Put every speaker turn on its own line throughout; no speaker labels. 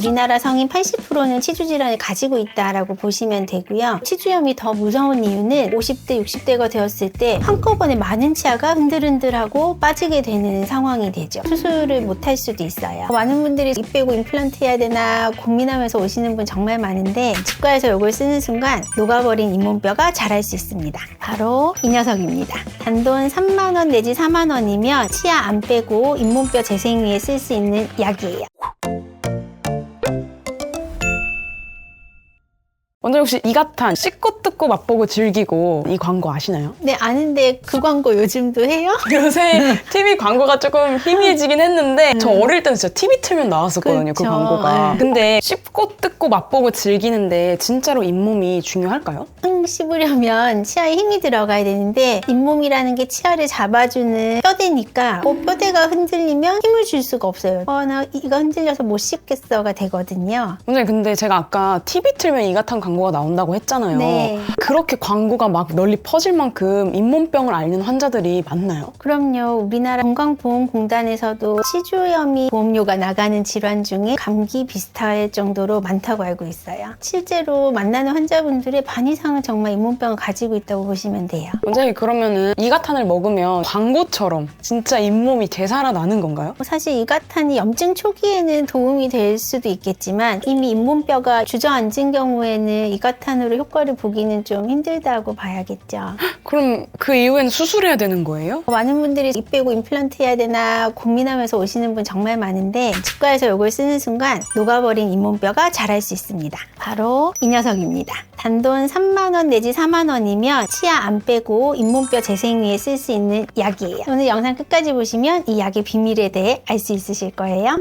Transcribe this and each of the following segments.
우리나라 성인 80%는 치주 질환을 가지고 있다라고 보시면 되고요. 치주염이 더 무서운 이유는 50대, 60대가 되었을 때 한꺼번에 많은 치아가 흔들흔들하고 빠지게 되는 상황이 되죠. 수술을 못할 수도 있어요. 많은 분들이 입 빼고 임플란트 해야 되나 고민하면서 오시는 분 정말 많은데 치과에서 이걸 쓰는 순간 녹아버린 잇몸뼈가 자랄 수 있습니다. 바로 이 녀석입니다. 단돈 3만 원 내지 4만 원이면 치아 안 빼고 잇몸뼈 재생위에 쓸 수 있는 약이에요.
원장님 혹시 이가탄 씻고 뜯고 맛보고 즐기고 이 광고 아시나요?
네, 아는데 그 광고 요즘도 해요?
요새 TV 광고가 조금 희미해지긴 했는데 저 어릴 때는 진짜 TV 틀면 나왔었거든요. 그
그쵸.
광고가. 근데 씹고 뜯고 맛보고 즐기는데 진짜로 잇몸이 중요할까요?
씹으려면 치아에 힘이 들어가야 되는데 잇몸이라는 게 치아를 잡아주는 뼈대니까 그 뼈대가 흔들리면 힘을 줄 수가 없어요. 나 이거 흔들려서 못 씹겠어가 되거든요.
원장님 근데 제가 아까 TV 틀면 이가탄 광고가 나온다고 했잖아요.
네.
그렇게 광고가 막 널리 퍼질 만큼 잇몸병을 앓는 환자들이 많나요?
그럼요. 우리나라 건강보험공단에서도 치주염이 보험료가 나가는 질환 중에 감기 비슷할 정도로 많다고 알고 있어요. 실제로 만나는 환자분들의 반 이상은 정말 잇몸병을 가지고 있다고 보시면 돼요.
원장님 그러면은 이가탄을 먹으면 광고처럼 진짜 잇몸이 되살아나는 건가요?
사실 이가탄이 염증 초기에는 도움이 될 수도 있겠지만 이미 잇몸뼈가 주저앉은 경우에는 이가탄으로 효과를 보기는 좀 힘들다고 봐야겠죠.
그럼 그 이후에는 수술해야 되는 거예요?
많은 분들이 입 빼고 임플란트 해야 되나 고민하면서 오시는 분 정말 많은데 치과에서 이걸 쓰는 순간 녹아버린 잇몸뼈가 자랄 수 있습니다. 바로 이 녀석입니다. 단돈 3만 원 내지 4만 원이면 치아 안 빼고 잇몸뼈 재생위에 쓸 수 있는 약이에요. 오늘 영상 끝까지 보시면 이 약의 비밀에 대해 알 수 있으실 거예요.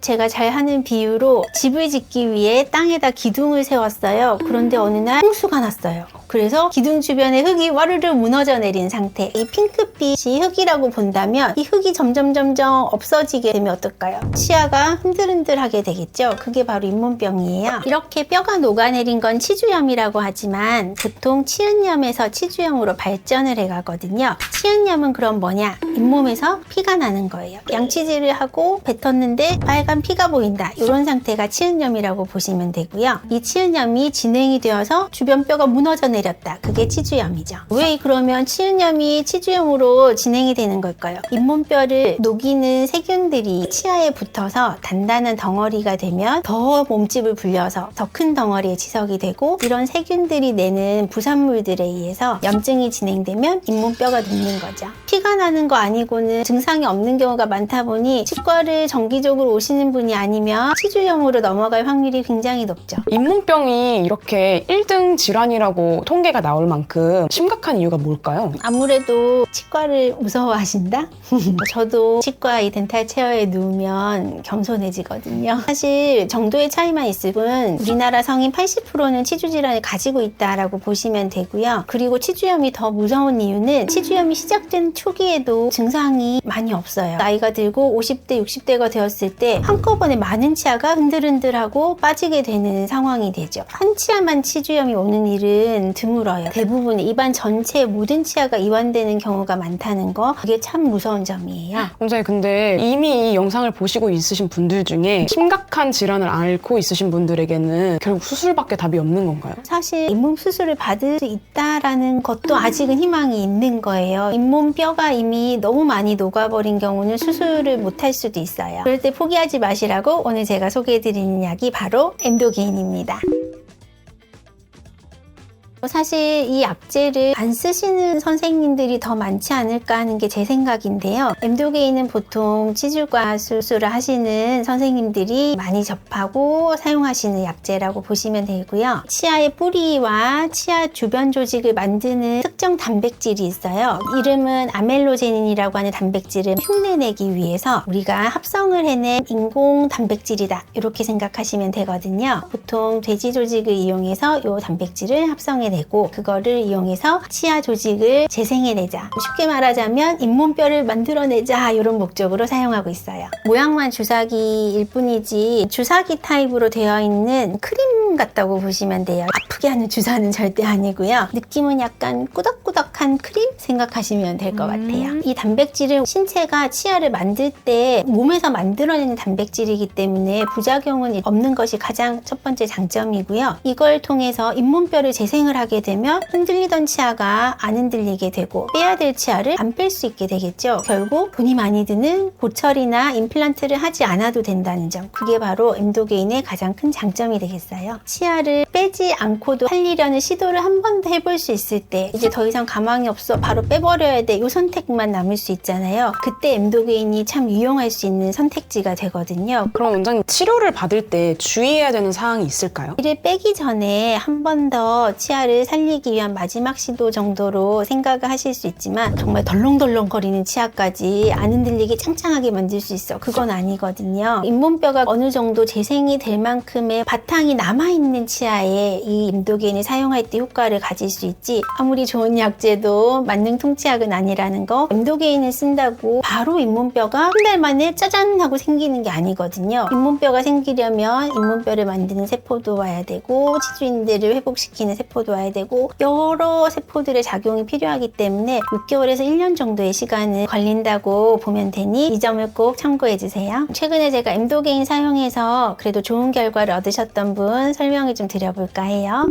제가 잘 하는 비유로 집을 짓기 위해 땅에다 기둥을 세웠어요. 그런데 어느 날 홍수가 났어요. 그래서 기둥 주변에 흙이 와르르 무너져 내린 상태. 이 핑크빛이 흙이라고 본다면 이 흙이 점점 없어지게 되면 어떨까요? 치아가 흔들흔들하게 되겠죠. 그게 바로 잇몸병이에요. 이렇게 뼈가 녹아내린 건 치주염이라고 하지만 보통 치은염에서 치주염으로 발전을 해가거든요. 치은염은 그럼 뭐냐? 잇몸에서 피가 나는 거예요. 양치질을 하고 뱉었는데 빨간 피가 보인다. 이런 상태가 치은염이라고 보시면 되고요. 이 치은염이 진행이 되어서 주변 뼈가 무너져 내렸다. 그게 치주염이죠. 왜 그러면 치은염이 치주염으로 진행이 되는 걸까요? 잇몸뼈를 녹이는 세균들이 치아에 붙어서 단단한 덩어리가 되면 더 몸집을 불려서 더 큰 덩어리에 지석이 되고 이런 세균들이 내는 부산물들에 의해서 염증이 진행되면 잇몸뼈가 눕는 거죠. 피가 나는 거 아니고는 증상이 없는 경우가 많다 보니 치과를 정기적으로 오시는 분이 아니면 치주염으로 넘어갈 확률이 굉장히 높죠.
잇몸병이 이렇게 1등 질환이라고 통계가 나올 만큼 심각한 이유가 뭘까요?
아무래도 치과를 무서워하신다? 저도 치과 이 덴탈 체어에 누우면 겸손해지거든요. 사실 정도의 차이만 있을 뿐 우리나라 성인 80%는 치주 질환을 가지고 있다라고 보시면 되고요. 그리고 치주염이 더 무서운 이유는 치주염이 시작된 초기에도 증상이 많이 없어요. 나이가 들고 50대, 60대가 되었을 때 한꺼번에 많은 치아가 흔들흔들하고 빠지게 되는 상황이 되죠. 한 치아만 치주염이 오는 일은 드물어요. 대부분 입안 전체 모든 치아가 이완되는 경우가 많다는 거, 그게 참 무서운 점이에요.
원장님 근데 이미 이 영상을 보시고 있으신 분들 중에 심각한 질환을 앓고 있으신 분들에게는 결국 수술밖에 답이 없는 건가요?
사실 잇몸 수술을 받을 수 있다라는 것도 아직은 희망이 있는 거예요. 잇몸 뼈가 이미 너무 많이 녹아버린 경우는 수술을 못할 수도 있어요. 그럴 때 포기하지 마시라고 오늘 제가 소개해드리는 약이 바로 엠도게인입니다. 사실 이 약제를 안 쓰시는 선생님들이 더 많지 않을까 하는 게 제 생각인데요. 엠도게인은 보통 치주과 수술을 하시는 선생님들이 많이 접하고 사용하시는 약제라고 보시면 되고요. 치아의 뿌리와 치아 주변 조직을 만드는 특정 단백질이 있어요. 이름은 아멜로제닌이라고 하는 단백질을 흉내내기 위해서 우리가 합성을 해낸 인공 단백질이다. 이렇게 생각하시면 되거든요. 보통 돼지 조직을 이용해서 이 단백질을 합성해 내고 그거를 이용해서 치아 조직을 재생해내자. 쉽게 말하자면 잇몸뼈를 만들어내자 이런 목적으로 사용하고 있어요. 모양만 주사기일 뿐이지 주사기 타입으로 되어 있는 크림 같다고 보시면 돼요. 아프게 하는 주사는 절대 아니고요. 느낌은 약간 꾸덕꾸덕한 쫀득한 크림 생각하시면 될 것 같아요. 이 단백질은 신체가 치아를 만들 때 몸에서 만들어내는 단백질이기 때문에 부작용은 없는 것이 가장 첫 번째 장점이고요. 이걸 통해서 잇몸뼈를 재생을 하게 되면 흔들리던 치아가 안 흔들리게 되고 빼야 될 치아를 안 뺄 수 있게 되겠죠. 결국 돈이 많이 드는 고철이나 임플란트를 하지 않아도 된다는 점, 그게 바로 엠도게인의 가장 큰 장점이 되겠어요. 치아를 빼지 않고도 살리려는 시도를 한 번 더 해볼 수 있을 때 이제 더 이상 가망이 없어 바로 빼버려야 돼, 이 선택만 남을 수 있잖아요. 그때 엠도게인이 참 유용할 수 있는 선택지가 되거든요.
그럼 원장님, 치료를 받을 때 주의해야 되는 사항이 있을까요?
이를 빼기 전에 한 번 더 치아를 살리기 위한 마지막 시도 정도로 생각을 하실 수 있지만, 정말 덜렁덜렁거리는 치아까지 안 흔들리게 짱짱하게 만들 수 있어, 그건 아니거든요. 잇몸뼈가 어느 정도 재생이 될 만큼의 바탕이 남아있는 치아에 이 엠도게인을 사용할 때 효과를 가질 수 있지, 아무리 좋은 약제도 만능 통치약은 아니라는 거. 엠도게인을 쓴다고 바로 잇몸뼈가 한 달 만에 짜잔 하고 생기는 게 아니거든요. 잇몸뼈가 생기려면 잇몸뼈를 만드는 세포도 와야 되고, 치주인대를 회복시키는 세포도 와야 되고, 여러 세포들의 작용이 필요하기 때문에 6개월에서 1년 정도의 시간을 걸린다고 보면 되니 이 점을 꼭 참고해 주세요. 최근에 제가 엠도게인 사용해서 그래도 좋은 결과를 얻으셨던 분 설명을 좀 드려볼까 해요.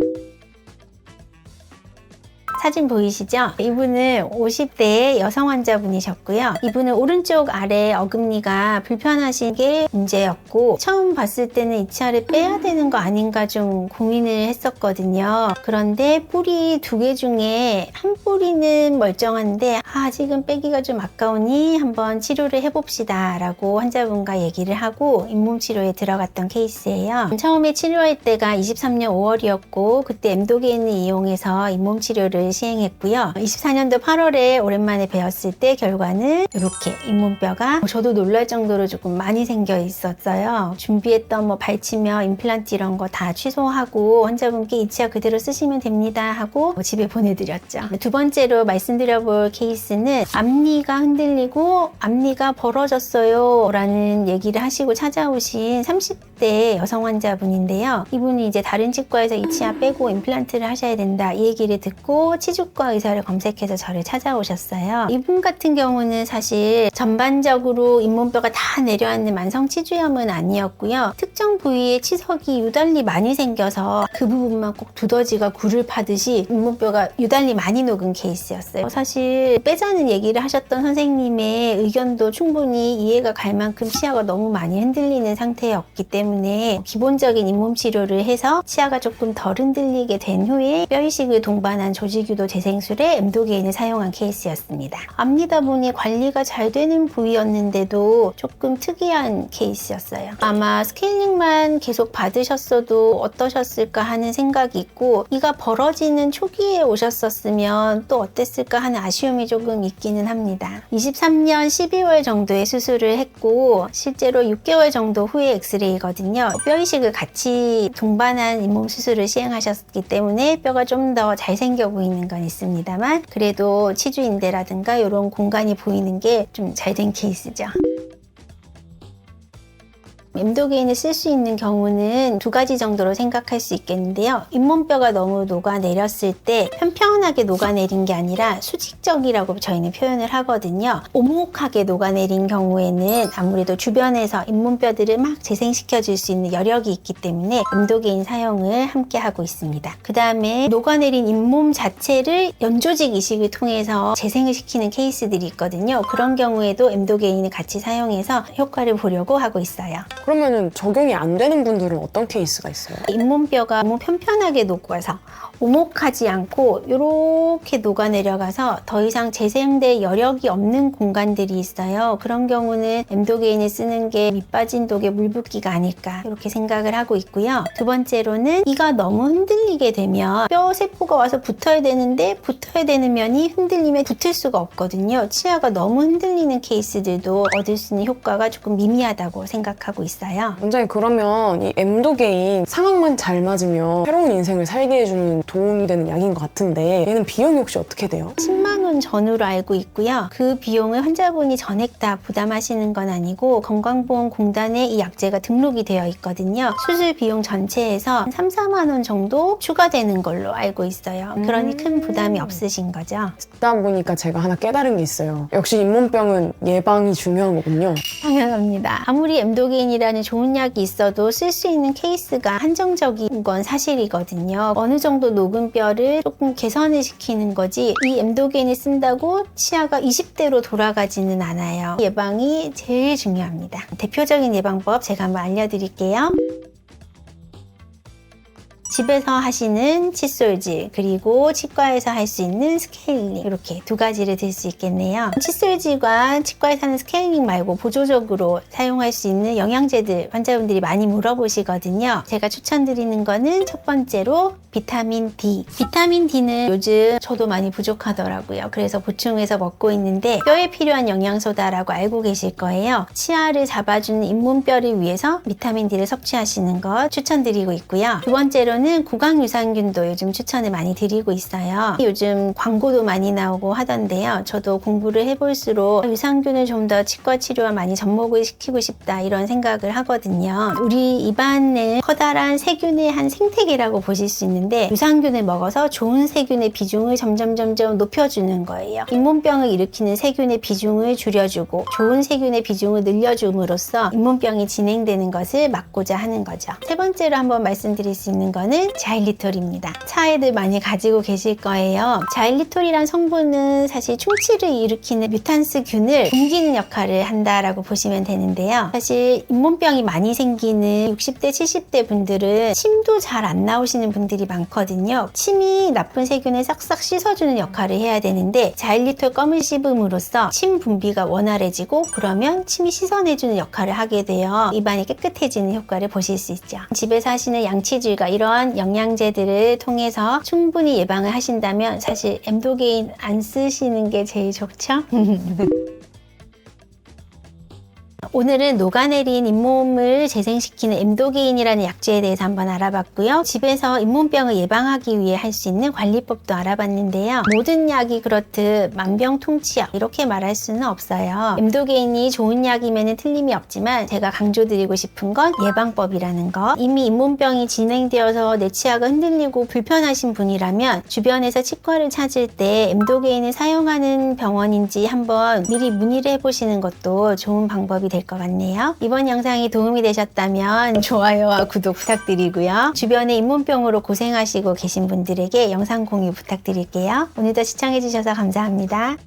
사진 보이시죠? 이분은 50대 여성 환자분이셨고요. 이분은 오른쪽 아래 어금니가 불편하신 게 문제였고, 처음 봤을 때는 이 치아를 빼야 되는 거 아닌가 좀 고민을 했었거든요. 그런데 뿌리 2개 중에 한 뿌리는 멀쩡한데 아직은 빼기가 좀 아까우니 한번 치료를 해봅시다 라고 환자분과 얘기를 하고 잇몸 치료에 들어갔던 케이스예요. 처음에 치료할 때가 23년 5월이었고 그때 엠도게인을 이용해서 잇몸 치료를 시행했고요. 24년도 8월에 오랜만에 뵈었을 때 결과는 이렇게 잇몸뼈가 저도 놀랄 정도로 조금 많이 생겨 있었어요. 준비했던 뭐 발치며 임플란트 이런 거 다 취소하고 환자분께 이 치아 그대로 쓰시면 됩니다 하고 집에 보내드렸죠. 두 번째로 말씀드려볼 케이스는 앞니가 흔들리고 앞니가 벌어졌어요 라는 얘기를 하시고 찾아오신 30대 여성 환자분인데요. 이분이 이제 다른 치과에서 이 치아 빼고 임플란트를 하셔야 된다 이 얘기를 듣고 치주과 의사를 검색해서 저를 찾아오셨어요. 이분 같은 경우는 사실 전반적으로 잇몸뼈가 다 내려앉는 만성 치주염은 아니었고요. 특정 부위에 치석이 유달리 많이 생겨서 그 부분만 꼭 두더지가 굴을 파듯이 잇몸뼈가 유달리 많이 녹은 케이스였어요. 사실 빼자는 얘기를 하셨던 선생님의 의견도 충분히 이해가 갈 만큼 치아가 너무 많이 흔들리는 상태였기 때문에 기본적인 잇몸 치료를 해서 치아가 조금 덜 흔들리게 된 후에 뼈이식을 동반한 조직유도 재생술에 엠도게인을 사용한 케이스였습니다. 앞니다 보니 관리가 잘 되는 부위였는데도 조금 특이한 케이스였어요. 아마 스케일링만 계속 받으셨어도 어떠셨을까 하는 생각이 있고, 이가 벌어지는 초기에 오셨었으면 또 어땠을까 하는 아쉬움이 조금 있기는 합니다. 23년 12월 정도에 수술을 했고 실제로 6개월 정도 후에 엑스레이거든요. 뼈이식을 같이 동반한 잇몸 수술을 시행하셨기 때문에 뼈가 좀 더 잘생겨 보이는 건 있습니다만, 그래도 치주인대라든가 이런 공간이 보이는 게 좀 잘 된 케이스죠. 엠도게인을 쓸 수 있는 경우는 2가지 정도로 생각할 수 있겠는데요. 잇몸뼈가 너무 녹아내렸을 때 편편하게 녹아내린 게 아니라 수직적이라고 저희는 표현을 하거든요. 오목하게 녹아내린 경우에는 아무래도 주변에서 잇몸뼈들을 막 재생시켜 줄 수 있는 여력이 있기 때문에 엠도게인 사용을 함께 하고 있습니다. 그 다음에 녹아내린 잇몸 자체를 연조직 이식을 통해서 재생을 시키는 케이스들이 있거든요. 그런 경우에도 엠도게인을 같이 사용해서 효과를 보려고 하고 있어요.
그러면은 적용이 안 되는 분들은 어떤 케이스가 있어요?
잇몸뼈가 너무 편편하게 녹아서 오목하지 않고 이렇게 녹아내려가서 더 이상 재생될 여력이 없는 공간들이 있어요. 그런 경우는 엠도게인을 쓰는 게 밑빠진 독에 물 붓기가 아닐까 이렇게 생각을 하고 있고요. 두 번째로는 이가 너무 흔들리게 되면 뼈 세포가 와서 붙어야 되는데 붙어야 되는 면이 흔들리면 붙을 수가 없거든요. 치아가 너무 흔들리는 케이스들도 얻을 수 있는 효과가 조금 미미하다고 생각하고 있어요.
원장님, 그러면 이 엠도게인 상황만 잘 맞으면 새로운 인생을 살게 해주는 도움이 되는 약인 것 같은데 얘는 비용이 혹시 어떻게 돼요?
10만 원 원 전후로 알고 있고요. 그 비용을 환자분이 전액 다 부담하시는 건 아니고 건강보험공단에 이 약제가 등록이 되어 있거든요. 수술 비용 전체에서 3, 4만 원 정도 추가되는 걸로 알고 있어요. 그러니 큰 부담이 없으신 거죠.
듣다 보니까 제가 하나 깨달은 게 있어요. 역시 잇몸병은 예방이 중요한 거군요.
당연합니다. 아무리 엠도게인이라는 좋은 약이 있어도 쓸 수 있는 케이스가 한정적인 건 사실이거든요. 어느 정도 녹은 뼈를 조금 개선을 시키는 거지 이 엠도게인을 쓴다고 치아가 20대로 돌아가지는 않아요. 예방이 제일 중요합니다. 대표적인 예방법 제가 한번 알려드릴게요. 집에서 하시는 칫솔질 그리고 치과에서 할 수 있는 스케일링 이렇게 두 가지를 들 수 있겠네요. 칫솔질과 치과에서 하는 스케일링 말고 보조적으로 사용할 수 있는 영양제들 환자분들이 많이 물어보시거든요. 제가 추천드리는 거는 첫 번째로 비타민 D. 비타민 D는 요즘 저도 많이 부족하더라고요. 그래서 보충해서 먹고 있는데 뼈에 필요한 영양소다라고 알고 계실 거예요. 치아를 잡아주는 잇몸뼈를 위해서 비타민 D를 섭취하시는 것 추천드리고 있고요. 두 번째로는 구강유산균도 요즘 추천을 많이 드리고 있어요. 요즘 광고도 많이 나오고 하던데요. 저도 공부를 해볼수록 유산균을 좀 더 치과 치료와 많이 접목을 시키고 싶다 이런 생각을 하거든요. 우리 입안은 커다란 세균의 한 생태계라고 보실 수 있는데 유산균을 먹어서 좋은 세균의 비중을 점점 높여주는 거예요. 잇몸병을 일으키는 세균의 비중을 줄여주고 좋은 세균의 비중을 늘려줌으로써 잇몸병이 진행되는 것을 막고자 하는 거죠. 세 번째로 한번 말씀드릴 수 있는 거는 자일리톨입니다. 차에들 많이 가지고 계실 거예요. 자일리톨이란 성분은 사실 충치를 일으키는 뮤탄스균을 옮기는 역할을 한다라고 보시면 되는데요. 사실 잇몸병이 많이 생기는 60대, 70대 분들은 침도 잘 안 나오시는 분들이 많거든요. 침이 나쁜 세균을 싹싹 씻어주는 역할을 해야 되는데 자일리톨 껌을 씹음으로써 침 분비가 원활해지고 그러면 침이 씻어내주는 역할을 하게 되어 입안이 깨끗해지는 효과를 보실 수 있죠. 집에서 하시는 양치질과 이러한 영양제들을 통해서 충분히 예방을 하신다면 사실 엠도게인 안 쓰시는 게 제일 좋죠? 오늘은 녹아내린 잇몸을 재생시키는 엠도게인이라는 약제에 대해서 한번 알아봤고요. 집에서 잇몸병을 예방하기 위해 할 수 있는 관리법도 알아봤는데요. 모든 약이 그렇듯 만병통치약 이렇게 말할 수는 없어요. 엠도게인이 좋은 약이면 틀림이 없지만 제가 강조드리고 싶은 건 예방법이라는 거. 이미 잇몸병이 진행되어서 내 치아가 흔들리고 불편하신 분이라면 주변에서 치과를 찾을 때 엠도게인을 사용하는 병원인지 한번 미리 문의를 해보시는 것도 좋은 방법이 될 것 같네요. 이번 영상이 도움이 되셨다면 좋아요와 구독 부탁드리고요. 주변에 잇몸병으로 고생하시고 계신 분들에게 영상 공유 부탁드릴게요. 오늘도 시청해주셔서 감사합니다.